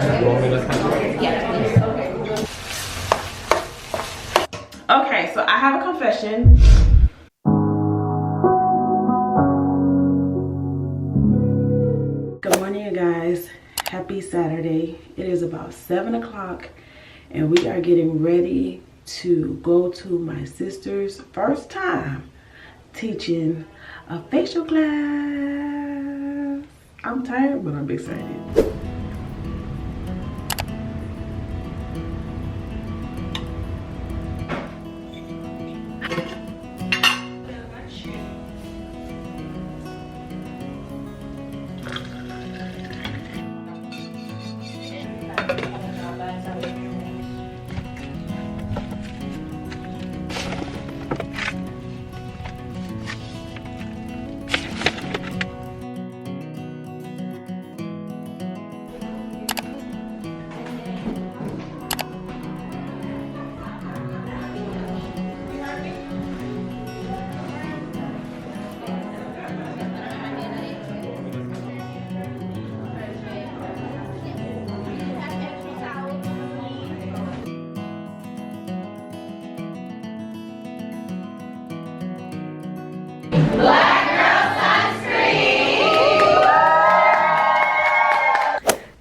You want me to send Yes, please. Okay, so I have a confession. Good morning, you guys. Happy Saturday. It is about 7 o'clock and we are getting ready to go to my sister's first time teaching a facial class. I'm tired, but I'm excited.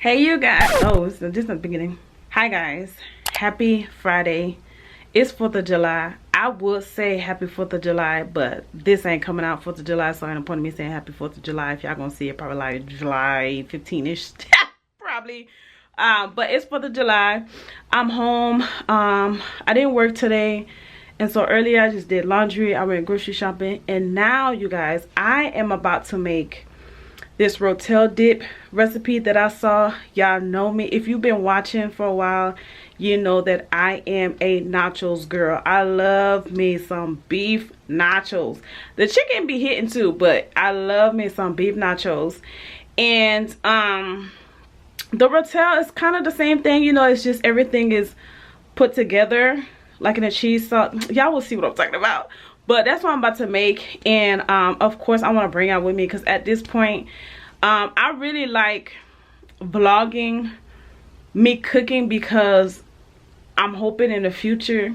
Hey you guys, oh, so this is the beginning. Hi guys, happy Friday. It's 4th of July. I would say happy 4th of July, but this ain't coming out 4th of July, so ain't no point in me saying happy 4th of July. If y'all gonna see it probably like July 15-ish probably. But it's 4th of July. I'm home. I didn't work today, and so earlier I just did laundry. I went grocery shopping, and now you guys, I am about to make this rotel dip recipe that I saw. Y'all know me. If you've been watching for a while, you know that I am a nachos girl. I love me some beef nachos. The chicken be hitting too, but I love me some beef nachos. And the rotel is kind of the same thing, you know. It's just everything is put together like in a cheese sauce. Y'all will see what I'm talking about. But that's what I'm about to make. And of course I want to bring out with me, because at this point I really like vlogging me cooking, because I'm hoping in the future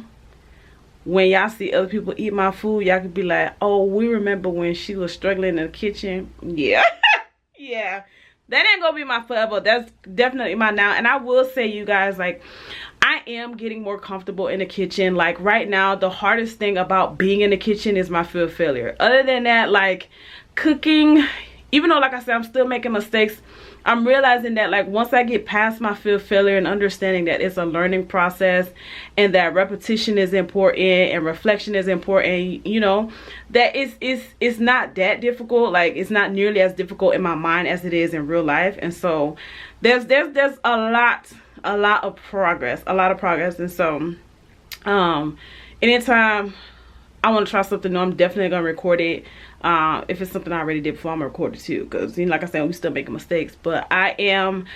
when y'all see other people eat my food, y'all could be like, oh, we remember when she was struggling in the kitchen. Yeah. Yeah, that ain't gonna be my forever. That's definitely my now. And I will say, you guys, like, I am getting more comfortable in the kitchen. Like right now, the hardest thing about being in the kitchen is my fear of failure. Other than that, like cooking, even though like I said I'm still making mistakes, I'm realizing that like once I get past my fear of failure and understanding that it's a learning process and that repetition is important and reflection is important, you know, that it's not that difficult. Like it's not nearly as difficult in my mind as it is in real life. And so there's a lot of progress. And so anytime I want to try something new, I'm definitely gonna record it. If it's something I already did before, I'm gonna record it too, because you know, like I said, we still making mistakes. But I am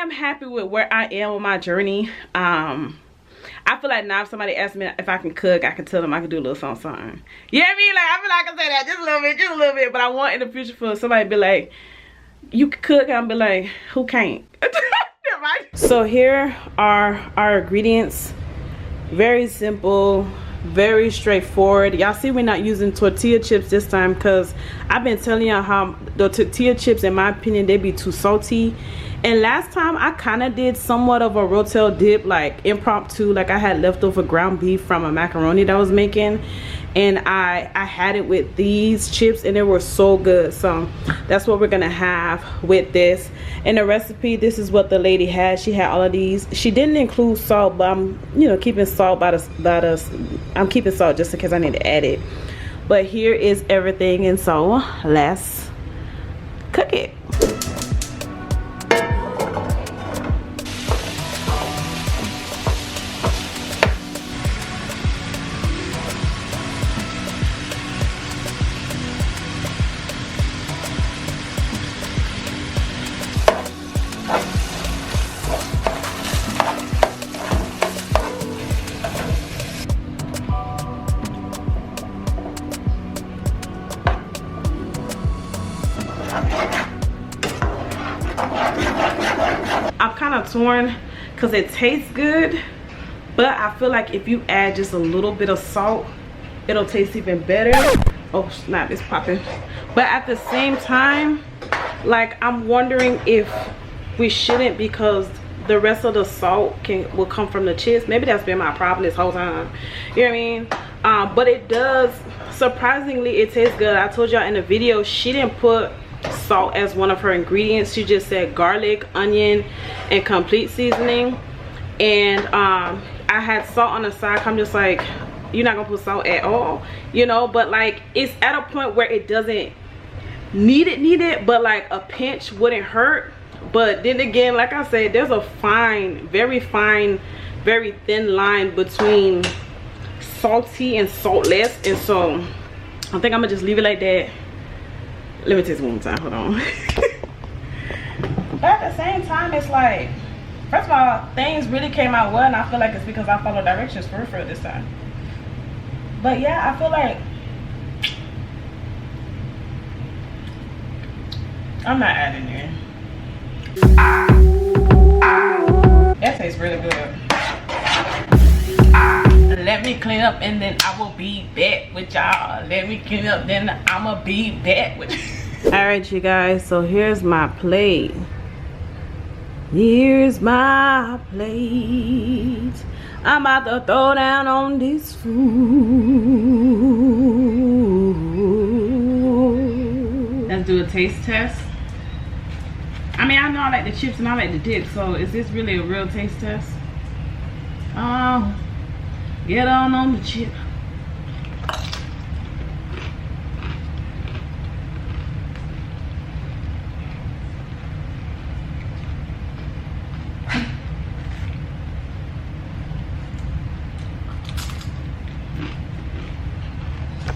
happy with where I am on my journey. I feel like now if somebody asks me if I can cook, I can tell them I can do a little something. You know what I mean? Like I feel like I can say that just a little bit. But I want in the future for somebody to be like, you can cook, and I'll be like, who can't? Right? So here are our ingredients. Very simple, very straightforward. Y'all see we're not using tortilla chips this time, because I've been telling y'all how the tortilla chips, in my opinion, they be too salty. And last time I kind of did somewhat of a rotel dip, like impromptu. Like I had leftover ground beef from a macaroni that I was making, and I had it with these chips, and they were so good. So that's what we're gonna have with this. In the recipe, this is what the lady had. She had all of these. She didn't include salt, but I'm, you know, keeping salt I'm keeping salt just in case I need to add it. But here is everything, and so let's cook it. hartshorn because it tastes good, but I feel like if you add just a little bit of salt, it'll taste even better. Oh snap, it's popping. But at the same time, like, I'm wondering if we shouldn't, because the rest of the salt will come from the chips. Maybe that's been my problem this whole time, you know what I mean? But it does, surprisingly, it tastes good. I told y'all in the video, she didn't put salt as one of her ingredients. She just said garlic, onion, and complete seasoning. And I had salt on the side. I'm just like, you're not gonna put salt at all, you know? But like, it's at a point where it doesn't need it, but like a pinch wouldn't hurt. But then again, like I said, there's a fine, very thin line between salty and saltless. And so I think I'm gonna just leave it like that. Let me taste it one more time, hold on. But at the same time, it's like, first of all, things really came out well, and I feel like it's because I followed directions for this time. But yeah, I feel like I'm not adding it. That tastes really good. Let me clean up and then I will be back with y'all. Let me clean up, then I'ma be back with you. Alright, you guys, so here's my plate. Here's my plate. I'm about to throw down on this food. Let's do a taste test. I mean, I know I like the chips and I like the dip, so is this really a real taste test? Oh, get on the chip.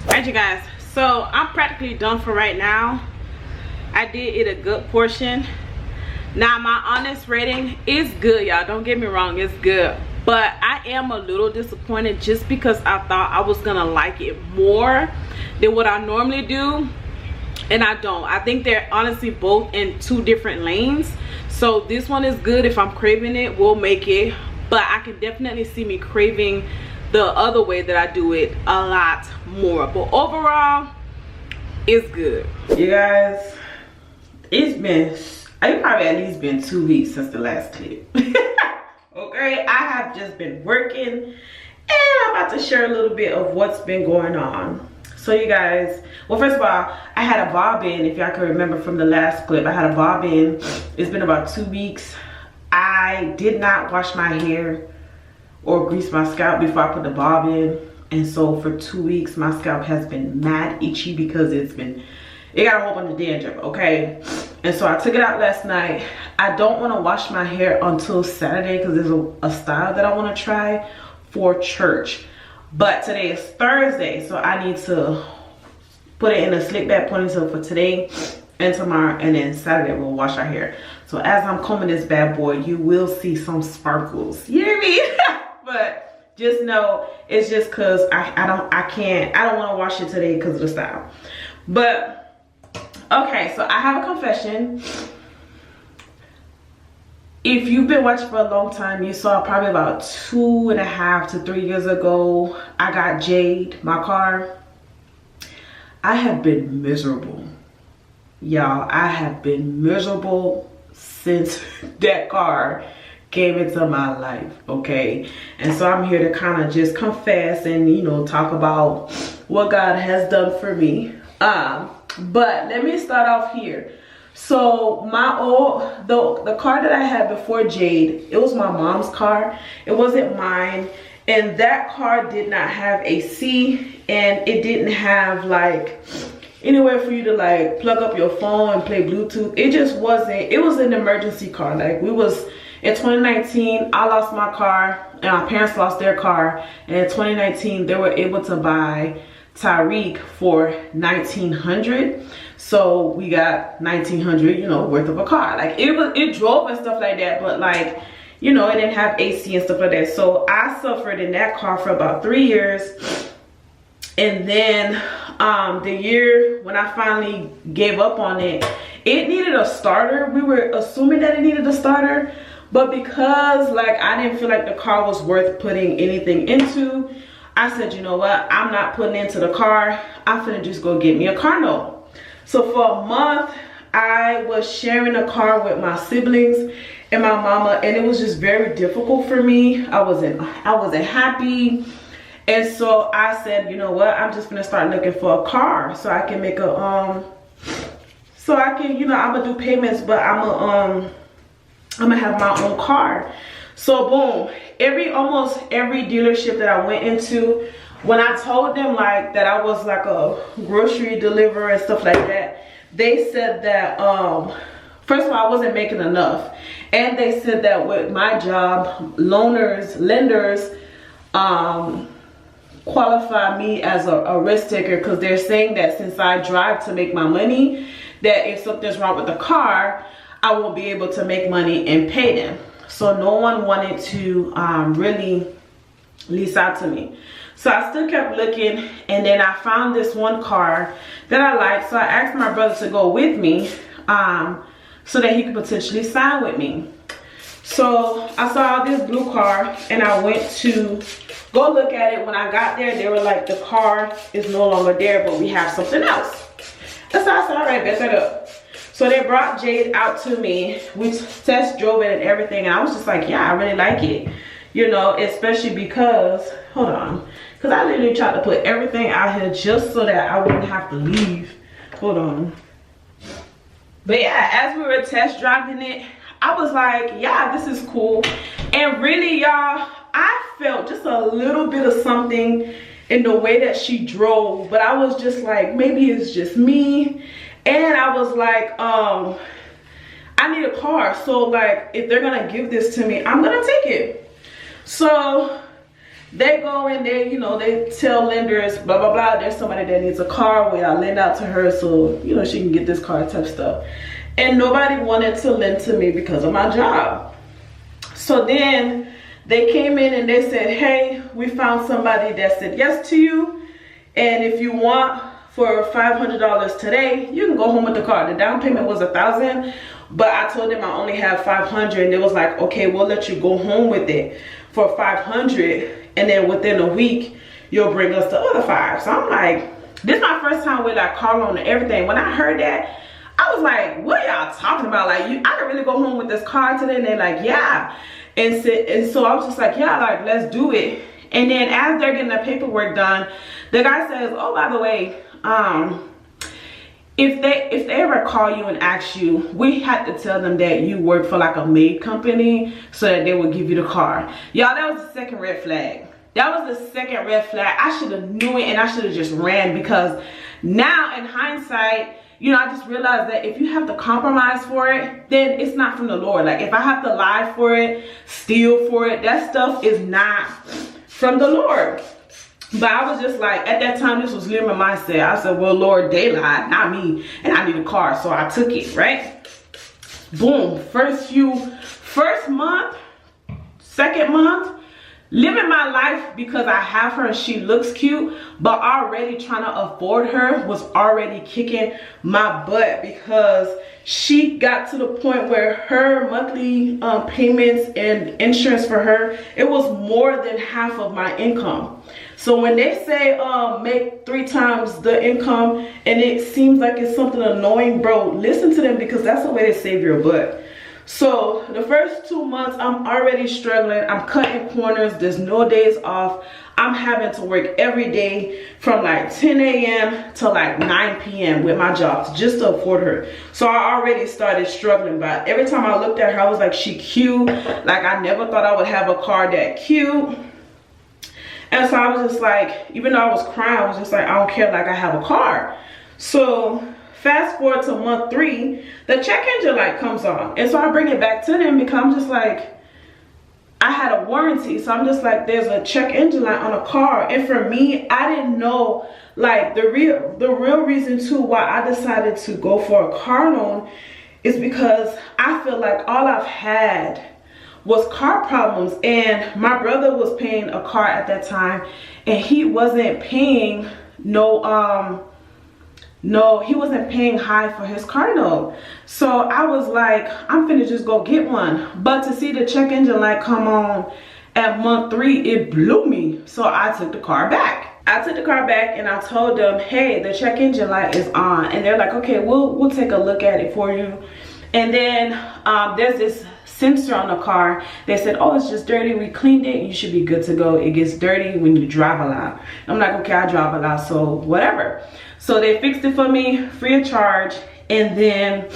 Alright, you guys, so I'm practically done for right now. I did eat a good portion. Now my honest rating is good, y'all, don't get me wrong, it's good, but I am a little disappointed just because I thought I was gonna like it more than what I normally do, and I don't. I think they're honestly both in two different lanes. So this one is good. If I'm craving it, we'll make it, but I can definitely see me craving the other way that I do it a lot more. But overall, it's good. You guys, it's probably at least been 2 weeks since the last clip. Okay, I have just been working, and I'm about to share a little bit of what's been going on. So you guys, well, first of all, I had a bob in. If y'all can remember from the last clip, I had a bob in. It's been about 2 weeks. I did not wash my hair or grease my scalp before I put the bob in, and so for 2 weeks my scalp has been mad itchy because it got a whole bunch of dandruff, okay? And so I took it out last night. I don't want to wash my hair until Saturday because there's a style that I want to try for church. But today is Thursday, so I need to put it in a slick back ponytail for today and tomorrow, and then Saturday we'll wash our hair. So as I'm combing this bad boy, you will see some sparkles. You hear me? But just know it's just because I don't want to wash it today because of the style. But okay, so I have a confession. If you've been watching for a long time, you saw probably about 2.5 to 3 years ago, I got Jade, my car. I have been miserable. Y'all, I have been miserable since that car came into my life, okay? And so I'm here to kind of just confess and, you know, talk about what God has done for me. But let me start off here. So the car that I had before Jade, it was my mom's car. It wasn't mine. And that car did not have AC, and it didn't have like anywhere for you to like plug up your phone and play Bluetooth. It just wasn't, it was an emergency car. Like we was in 2019, I lost my car and my parents lost their car. And in 2019, they were able to buy Tyreek for $1,900. So we got $1,900, you know, worth of a car. Like it drove and stuff like that, but like, you know, it didn't have AC and stuff like that. So I suffered in that car for about 3 years. And then the year when I finally gave up on it, it needed a starter. We were assuming that it needed a starter, But because like I didn't feel like the car was worth putting anything into, I said, you know what, I'm not putting into the car. I'm finna just go get me a car note. So for a month I was sharing a car with my siblings and my mama, and it was just very difficult for me. I wasn't happy. And so I said, you know what, I'm just gonna start looking for a car so I can make a so I can, you know, I'm gonna do payments, but I'm gonna have my own car. So boom, almost every dealership that I went into, when I told them like that I was like a grocery deliverer and stuff like that, they said that first of all, I wasn't making enough, and they said that with my job, lenders qualify me as a risk taker, because they're saying that since I drive to make my money, that if something's wrong with the car, I won't be able to make money and pay them. So no one wanted to really lease out to me. So I still kept looking, and then I found this one car that I liked. So I asked my brother to go with me so that he could potentially sign with me. So I saw this blue car and I went to go look at it. When I got there, they were like, the car is no longer there, but we have something else. And so I said, all right, bet that up. So they brought Jade out to me. We test drove it and everything, and I was just like, yeah, I really like it. You know, especially because, hold on, because I literally tried to put everything out here just so that I wouldn't have to leave. Hold on. But yeah, as we were test driving it, I was like, yeah, this is cool. And really, y'all, I felt just a little bit of something in the way that she drove, but I was just like, maybe it's just me. And I was like, I need a car. So like, if they're gonna give this to me, I'm gonna take it. So they go in there, you know, they tell lenders, blah, blah, blah, there's somebody that needs a car, where I lend out to her so, you know, she can get this car type stuff. And nobody wanted to lend to me because of my job. So then they came in and they said, hey, we found somebody that said yes to you. And if you want for $500 today, you can go home with the car. The down payment was $1,000, but I told them I only have $500, and they was like, okay, we'll let you go home with it for $500, and then within a week you'll bring us the other $5. So I'm like, this is my first time with like car loan and everything. When I heard that, I was like, what y'all talking about? Like, I can really go home with this car today? And they're like, yeah. And so I was just like, yeah, like, let's do it. And then as they're getting the paperwork done, the guy says, oh, by the way, if they ever call you and ask you, we had to tell them that you work for like a maid company so that they would give you the car. Y'all, that was the second red flag. That was the second red flag. I should have knew it, and I should have just ran, because now in hindsight, you know, I just realized that if you have to compromise for it, then it's not from the Lord. Like, if I have to lie for it, steal for it, that stuff is not from the Lord. But I was just like, at that time, this was literally my mindset. I said, well, Lord, they lied, not me, and I need a car, so I took it, right? Boom. First month, second month, living my life because I have her and she looks cute, but already trying to afford her was already kicking my butt, because she got to the point where her monthly payments and insurance for her, it was more than half of my income. So when they say make 3 times the income and it seems like it's something annoying, bro, listen to them, because that's the way to save your butt. So the first 2 months, I'm already struggling. I'm cutting corners. There's no days off. I'm having to work every day from like 10 a.m. to like 9 p.m. with my job just to afford her. So I already started struggling. But every time I looked at her, I was like, she cute. Like, I never thought I would have a car that cute. And so I was just like, even though I was crying, I was just like, I don't care, like, I have a car. So fast forward to month 3, the check engine light comes on. And so I bring it back to them, because I'm just like, I had a warranty. So I'm just like, there's a check engine light on a car. And for me, I didn't know, like, the real reason too why I decided to go for a car loan is because I feel like all I've had was car problems. And my brother was paying a car at that time, and he wasn't paying no no, he wasn't paying high for his car note. So I was like, I'm finna just go get one. But to see the check engine light come on at month 3, it blew me. So I took the car back. I took the car back and I told them, hey, the check engine light is on. And they're like, okay, we'll take a look at it for you. And then there's this sensor on the car. They said, oh, it's just dirty. We cleaned it. You should be good to go. It gets dirty when you drive a lot. I'm like, okay, I drive a lot, so whatever. So they fixed it for me free of charge. And then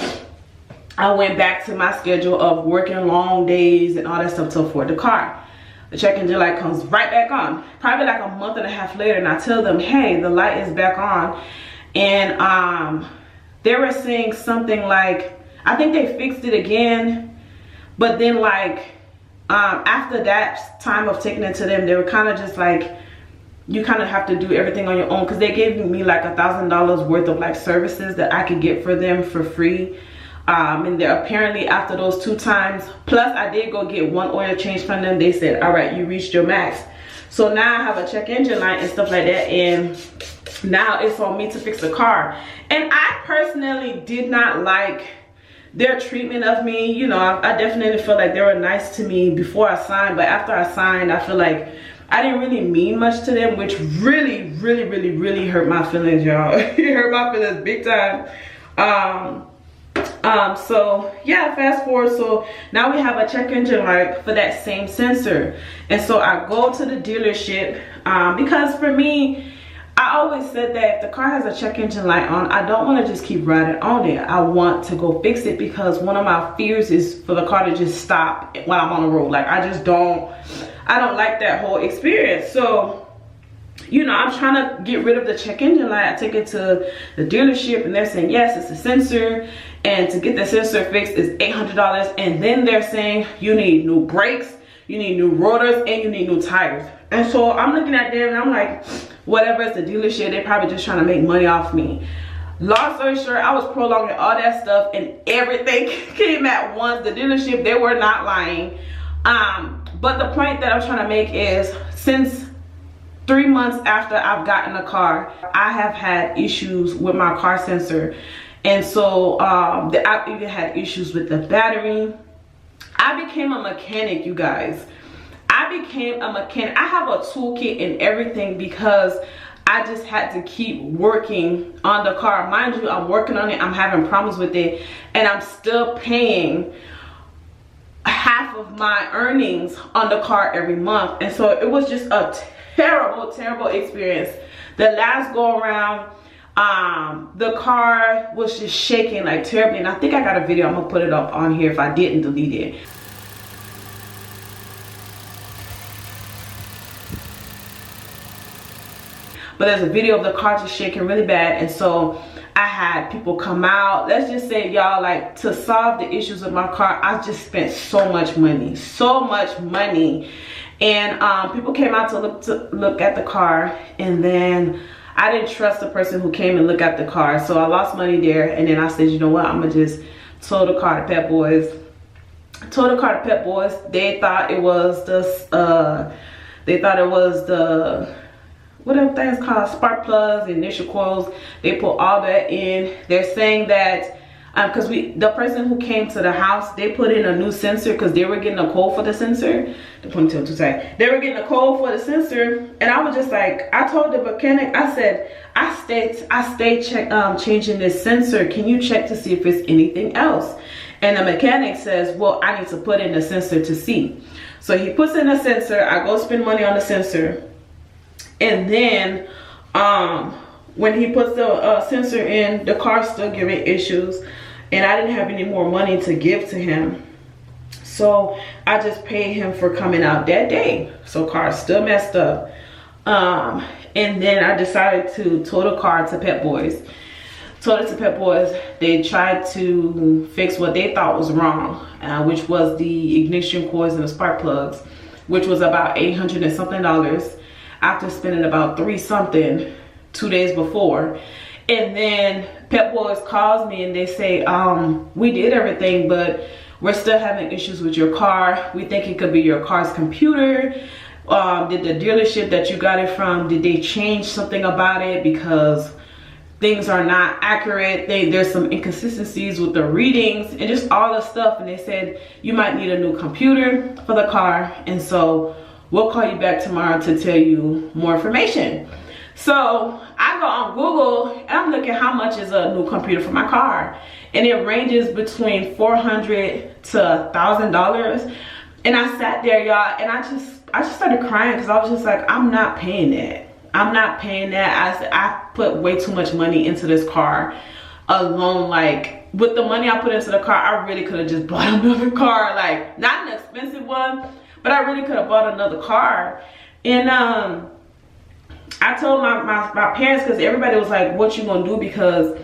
I went back to my schedule of working long days and all that stuff to afford the car. The check engine light comes right back on. Probably like a month and a half later, and I tell them, hey, the light is back on. And they were saying something like, I think they fixed it again. But then like after that time of taking it to them, they were kind of just like, you kind of have to do everything on your own, because they gave me like $1,000 worth of like services that I could get for them for free. And they're apparently after those 2 times, plus I did go get 1 oil change from them, they said, all right, you reached your max. So now I have a check engine light and stuff like that, and now it's on me to fix the car. And I personally did not like their treatment of me. You know, I definitely feel like they were nice to me before I signed, but after I signed, I feel like I didn't really mean much to them, which really hurt my feelings, y'all. It hurt my feelings big time. So yeah, fast forward, so now we have a check engine light for that same sensor. And so I go to the dealership because for me, I always said that if the car has a check engine light on, I don't want to just keep riding on it. I want to go fix it, because one of my fears is for the car to just stop while I'm on the road. Like I don't like that whole experience. So, you know, I'm trying to get rid of the check engine light. I take it to the dealership and they're saying, yes, it's a sensor. And to get the sensor fixed is $800. And then they're saying you need new brakes, you need new rotors, and you need new tires. And so I'm looking at them and I'm like, whatever, it's the dealership. They're probably just trying to make money off me. Long story short, I was prolonging all that stuff and everything came at once. The dealership, they were not lying. But the point that I'm trying to make is, since 3 months after I've gotten a car, I have had issues with my car sensor. And so I've even had issues with the battery. I became a mechanic, you guys. I became a mechanic. I have a toolkit and everything because I just had to keep working on the car. Mind you, I'm working on it. I'm having problems with it. And I'm still paying half of my earnings on the car every month. And so it was just a terrible experience. The last go around, the car was just shaking like terribly. And I think I got a video. I'm going to put it up on here if I didn't delete it. But there's a video of the car just shaking really bad. And so I had people come out. Let's just say, y'all, like, to solve the issues with my car, I just spent so much money. And people came out to look at the car. And then I didn't trust the person who came and looked at the car. So I lost money there. And then I said, you know what, I'm going to just tow the car to Pep Boys. Tow the car to Pep Boys. They thought it was the, whatever things called, spark plugs, initial coils. They put all that in. They're saying that because the person who came to the house, they put in a new sensor because they were getting a code for the sensor. The ponytail too tight. They were getting a code for the sensor, and I was just like, I told the mechanic, I said, I stay changing this sensor. Can you check to see if it's anything else? And the mechanic says, well, I need to put in the sensor to see. So he puts in a sensor. I go spend money on the sensor. And then when he puts the sensor in, the car's still giving issues. And I didn't have any more money to give to him. So I just paid him for coming out that day. So car's still messed up. And then I decided to tow the car to Pep Boys. Towed it to Pep Boys. They tried to fix what they thought was wrong, which was the ignition coils and the spark plugs, which was about $800 and something after spending about $3 something 2 days before. And then Pep Boys calls me and they say, we did everything, but we're still having issues with your car. We think it could be your car's computer. Did the dealership that you got it from, did they change something about it? Because things are not accurate. There's some inconsistencies with the readings and just all the stuff. And they said you might need a new computer for the car, and so we'll call you back tomorrow to tell you more information. So I go on Google and I'm looking how much is a new computer for my car, and it ranges between $400 to $1,000. And I sat there, y'all, and I just started crying, because I was just like, I'm not paying that. I'm not paying that. I put way too much money into this car alone. Like, with the money I put into the car, I really could have just bought another car. Like, not an expensive one, but I really could have bought another car. And I told my parents, because everybody was like, what you gonna do? Because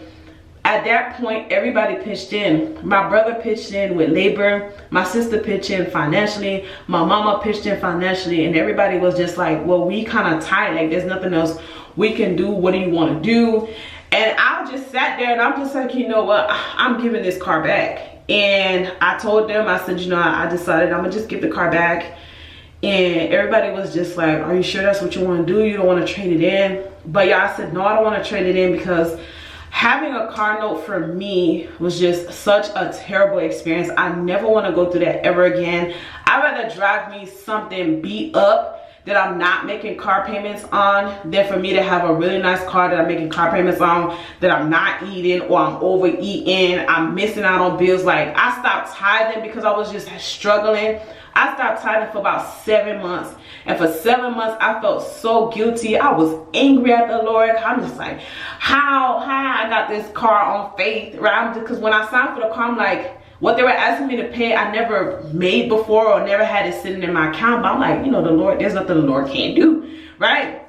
at that point, everybody pitched in. My brother pitched in with labor. My sister pitched in financially. My mama pitched in financially. And everybody was just like, well, we kind of tight. Like, there's nothing else we can do. What do you want to do? And I just sat there and I'm just like, you know what? I'm giving this car back. And I told them, I said, you know, I decided I'm going to just give the car back. And everybody was just like, are you sure that's what you want to do? You don't want to trade it in? But yeah, I said, no, I don't want to trade it in, because having a car note for me was just such a terrible experience. I never want to go through that ever again. I'd rather drive me something beat up that I'm not making car payments on than for me to have a really nice car that I'm making car payments on, that I'm not eating, or I'm overeating, I'm missing out on bills. Like, I stopped tithing because I was just struggling. I stopped tithing for about 7 months. And for 7 months, I felt so guilty. I was angry at the Lord. I'm just like, how I got this car on faith, right? Because when I signed for the car, I'm like, what they were asking me to pay, I never made before or never had it sitting in my account. But I'm like, you know, the Lord, there's nothing the Lord can't do, right?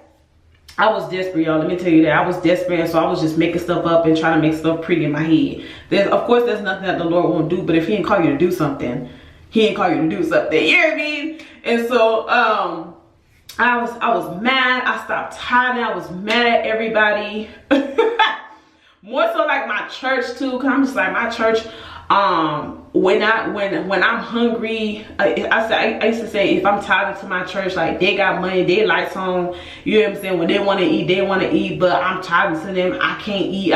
I was desperate, y'all. Let me tell you that. I was desperate, and so I was just making stuff up and trying to make stuff pretty in my head. Of course, there's nothing that the Lord won't do, but if he didn't call you to do something, he didn't call you to do something. You know what I mean? And so I was mad. I stopped tithing. I was mad at everybody. More so like my church too, because I'm just like, my church, when I'm hungry, I used to say, if I'm tithing to my church, like, they got money, they lights on, you know what I'm saying? When they want to eat, they want to eat, but I'm tithing to them, I can't eat.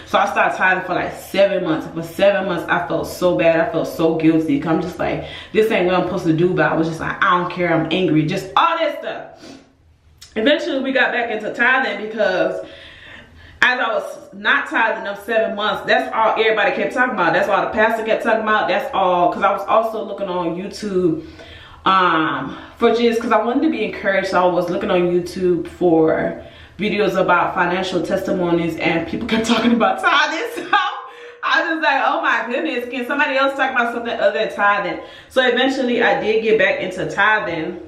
So I started tithing for like 7 months. For 7 months, I felt so bad. I felt so guilty, because I'm just like, this ain't what I'm supposed to do. But I was just like, I don't care, I'm angry, just all that stuff. Eventually we got back into tithing, because as I was not tithing them 7 months, that's all everybody kept talking about. That's all the pastor kept talking about. That's all, because I was also looking on YouTube for just, because I wanted to be encouraged. So I was looking on YouTube for videos about financial testimonies, and people kept talking about tithing. So I was like, oh my goodness, can somebody else talk about something other than tithing? So eventually I did get back into tithing.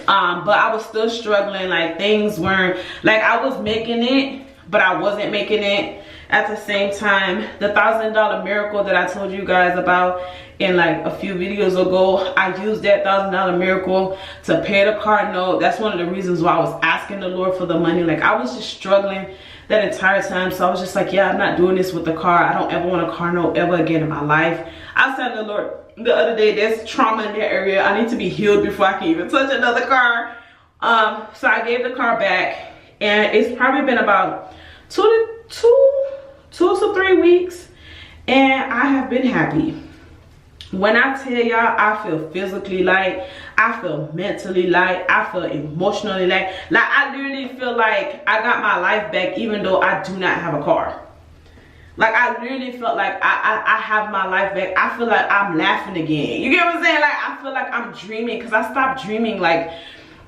But I was still struggling. Like, things weren't, like, I was making it, but I wasn't making it at the same time. The $1,000 miracle that I told you guys about in like a few videos ago, I used that $1,000 miracle to pay the car note. That's one of the reasons why I was asking the Lord for the money. Like, I was just struggling that entire time. So I was just like, yeah, I'm not doing this with the car. I don't ever want a car note ever again in my life. I was telling the Lord the other day, there's trauma in that area. I need to be healed before I can even touch another car. So I gave the car back, and it's probably been about two to 3 weeks, and I have been happy. When I tell y'all, I feel physically light, I feel mentally light, I feel emotionally light. Like, I literally feel like I got my life back, even though I do not have a car. Like, I literally felt like I have my life back. I feel like I'm laughing again. You get what I'm saying? Like, I feel like I'm dreaming, because I stopped dreaming, like,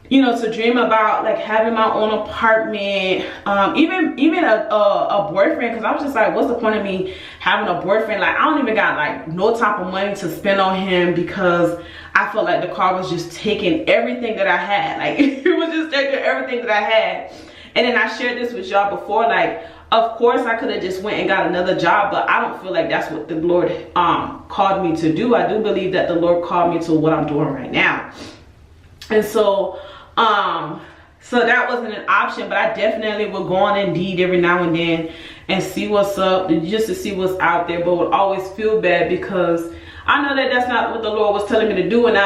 you know, to dream about like having my own apartment, even a boyfriend, because I was just like, what's the point of me having a boyfriend? Like, I don't even got like no type of money to spend on him, because I felt like the car was just taking everything that I had. Like, it was just taking everything that I had. And then I shared this with y'all before, like, of course I could have just went and got another job, but I don't feel like that's what the Lord called me to do. I do believe that the Lord called me to what I'm doing right now. And so so that wasn't an option, but I definitely would go on Indeed every now and then and see what's up, just to see what's out there, but would always feel bad, because I know that that's not what the Lord was telling me to do. And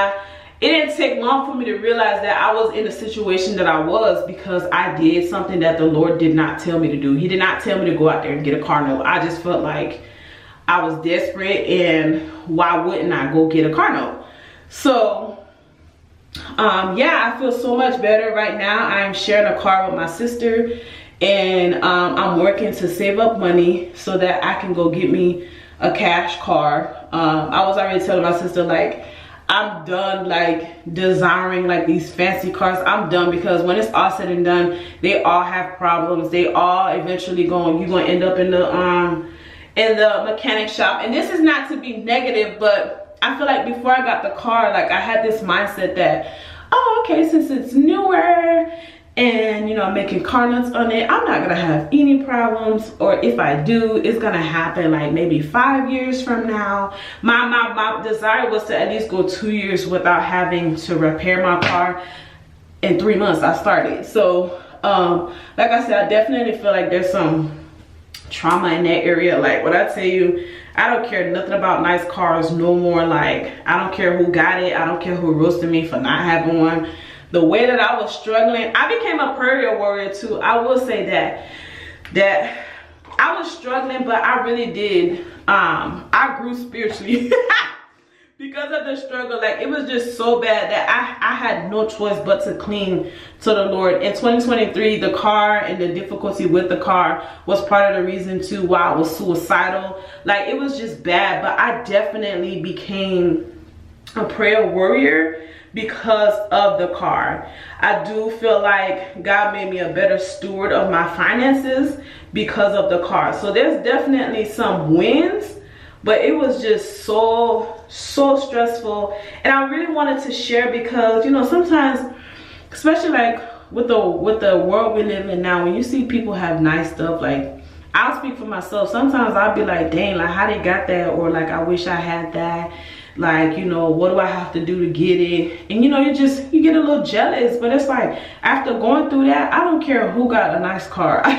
it didn't take long for me to realize that I was in the situation that I was because I did something that the Lord did not tell me to do. He did not tell me to go out there and get a car note. I just felt like I was desperate, and why wouldn't I go get a car note? So yeah, I feel so much better right now. I am sharing a car with my sister, and I'm working to save up money so that I can go get me a cash car. I was already telling my sister, like, I'm done like desiring like these fancy cars. I'm done, because when it's all said and done, they all have problems. They all eventually you're gonna end up in the mechanic shop. And this is not to be negative, but I feel like before I got the car, like I had this mindset that, oh, okay, since it's newer and you know I'm making car notes on it, I'm not gonna have any problems, or if I do, it's gonna happen like maybe 5 years from now. My desire was to at least go 2 years without having to repair my car. In 3 months I started. So like I said, I definitely feel like there's some trauma in that area. Like when I tell you, I don't care nothing about nice cars no more. Like I don't care who got it, I don't care who roasted me for not having one. The way that I was struggling, I became a prayer warrior too. I will say that I was struggling, but I really did. I grew spiritually because of the struggle. Like it was just so bad that I had no choice but to cling to the Lord. In 2023, the car and the difficulty with the car was part of the reason too why I was suicidal. Like it was just bad, but I definitely became a prayer warrior because of the car. I do feel like God made me a better steward of my finances because of the car. So there's definitely some wins, but it was just so stressful. And I really wanted to share because, you know, sometimes, especially like with the world we live in now, when you see people have nice stuff, like I'll speak for myself, sometimes I'll be like, dang, like how they got that, or like I wish I had that. Like, you know, what do I have to do to get it? And you know, you get a little jealous. But it's like, after going through that, I don't care who got a nice car. I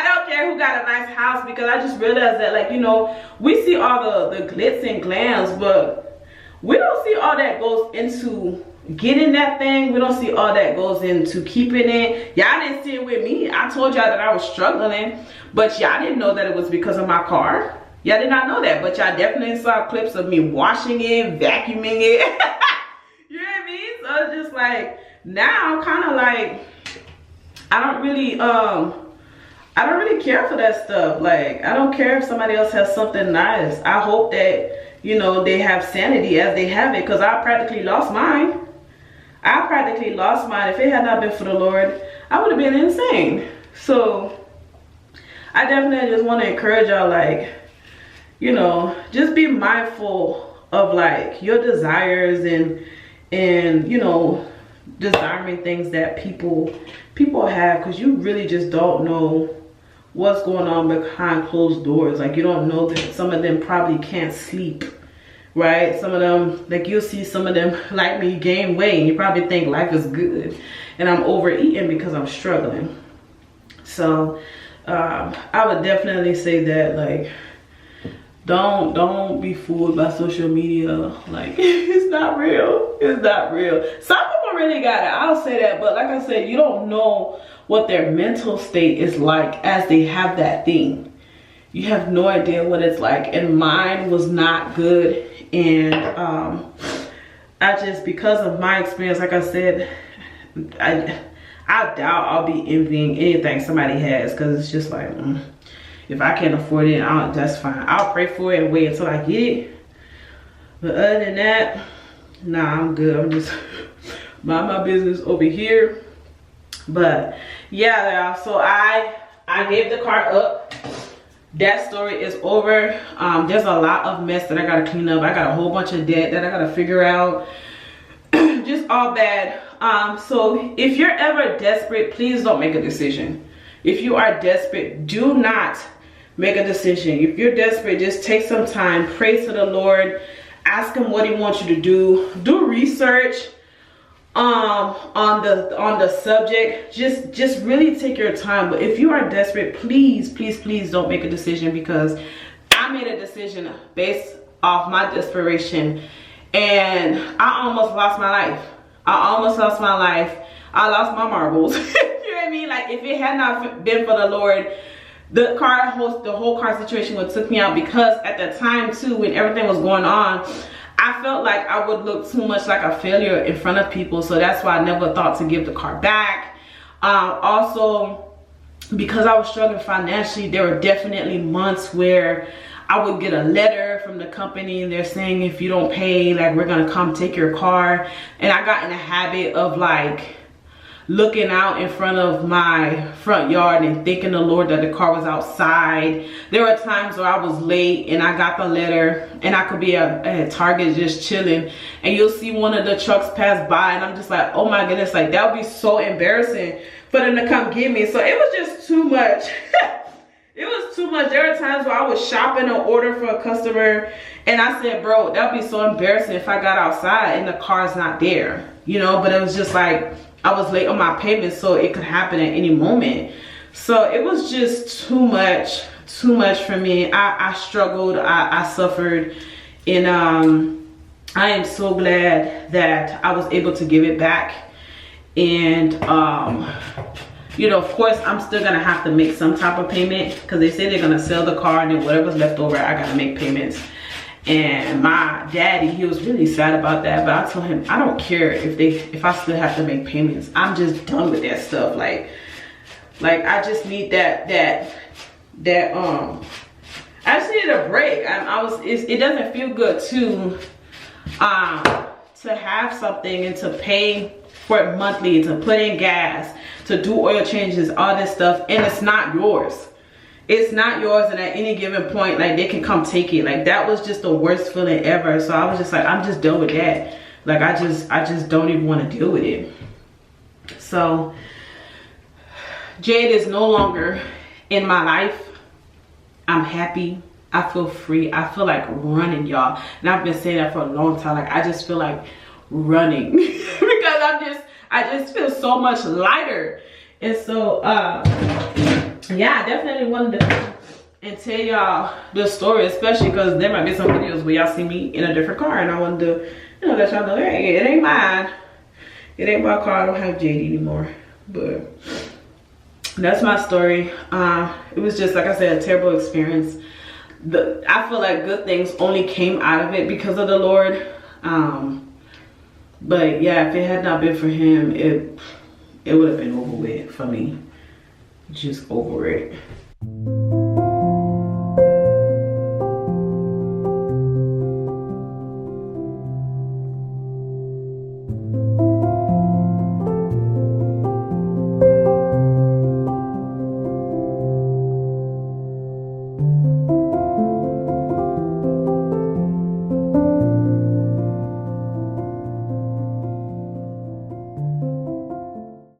don't care who got a nice house, because I just realized that, like, you know, we see all the glitz and glams, but we don't see all that goes into getting that thing. We don't see all that goes into keeping it. Y'all didn't see it with me. I told y'all that I was struggling, but y'all didn't know that it was because of my car. Y'all did not know that, but y'all definitely saw clips of me washing it, vacuuming it. You know what I mean? So it's just like, now I'm kind of like, I don't really care for that stuff. Like, I don't care if somebody else has something nice. I hope that, you know, they have sanity as they have it, because I practically lost mine. If it had not been for the Lord, I would have been insane. So I definitely just want to encourage y'all, like, you know, just be mindful of like your desires and you know, desiring things that people have, because you really just don't know what's going on behind closed doors. Like you don't know that some of them probably can't sleep, right? Some of them, like you'll see some of them like me gain weight, and you probably think life is good and I'm overeating because I'm struggling. So I would definitely say that, like, don't be fooled by social media. Like, it's not real. It's not real. Some people really got it, I'll say that, but like I said, you don't know what their mental state is like as they have that thing. You have no idea what it's like, and mine was not good. And I just, because of my experience, like I said, I doubt I'll be envying anything somebody has, because it's just like, if I can't afford it, that's fine. I'll pray for it and wait until I get it. But other than that, nah, I'm good. I'm just mind my business over here. But yeah, y'all, so I gave the car up. That story is over. There's a lot of mess that I gotta clean up. I got a whole bunch of debt that I gotta figure out. Just all bad. So if you're ever desperate, please don't make a decision. If you are desperate, do not make a decision. If you're desperate, just take some time, pray to the Lord, ask him what he wants you to do research on the subject. Just really take your time. But if you are desperate, please don't make a decision, because I made a decision based off my desperation, and I almost lost my life. I almost lost my life. I lost my marbles. You know what I mean? Like, if it had not been for the Lord, the whole car situation would took me out, because at the time too, when everything was going on, I felt like I would look too much like a failure in front of people. So that's why I never thought to give the car back. Also, because I was struggling financially, there were definitely months where I would get a letter from the company and they're saying, if you don't pay, like, we're gonna come take your car. And I got in a habit of like looking out in front of my front yard and thanking the Lord that the car was outside. There were times where I was late and I got the letter, and I could be at Target just chilling, and you'll see one of the trucks pass by, and I'm just like, oh my goodness, like, that would be so embarrassing for them to come get me. So it was just too much. It was too much. There were times where I was shopping an order for a customer, and I said, bro, that would be so embarrassing if I got outside and the car's not there, you know. But it was just like, I was late on my payment, so it could happen at any moment. So it was just too much for me. I struggled, I suffered, and I am so glad that I was able to give it back. And you know, of course, I'm still gonna have to make some type of payment, because they say they're gonna sell the car, and then whatever's left over, I gotta make payments. And my daddy, he was really sad about that, but I told him, I don't care if I still have to make payments. I'm just done with that stuff. Like I just need that I just needed a break. It doesn't feel good to have something and to pay for it monthly, to put in gas, to do oil changes, all this stuff, and it's not yours. It's not yours, and at any given point, like, they can come take it. Like, that was just the worst feeling ever. So I was just like, I'm just done with that. Like, I just don't even want to deal with it. So Jade is no longer in my life. I'm happy. I feel free. I feel like running, y'all. And I've been saying that for a long time. Like, I just feel like running because I just feel so much lighter. And so yeah, I definitely wanted to and tell y'all the story, especially because there might be some videos where y'all see me in a different car, and I wanted to, you know, let y'all know, hey, it ain't mine. It ain't my car. I don't have JD anymore. But that's my story. It was just, like I said, a terrible experience. I feel like good things only came out of it because of the Lord. But yeah, if it had not been for him, it would have been over with for me. Just over it.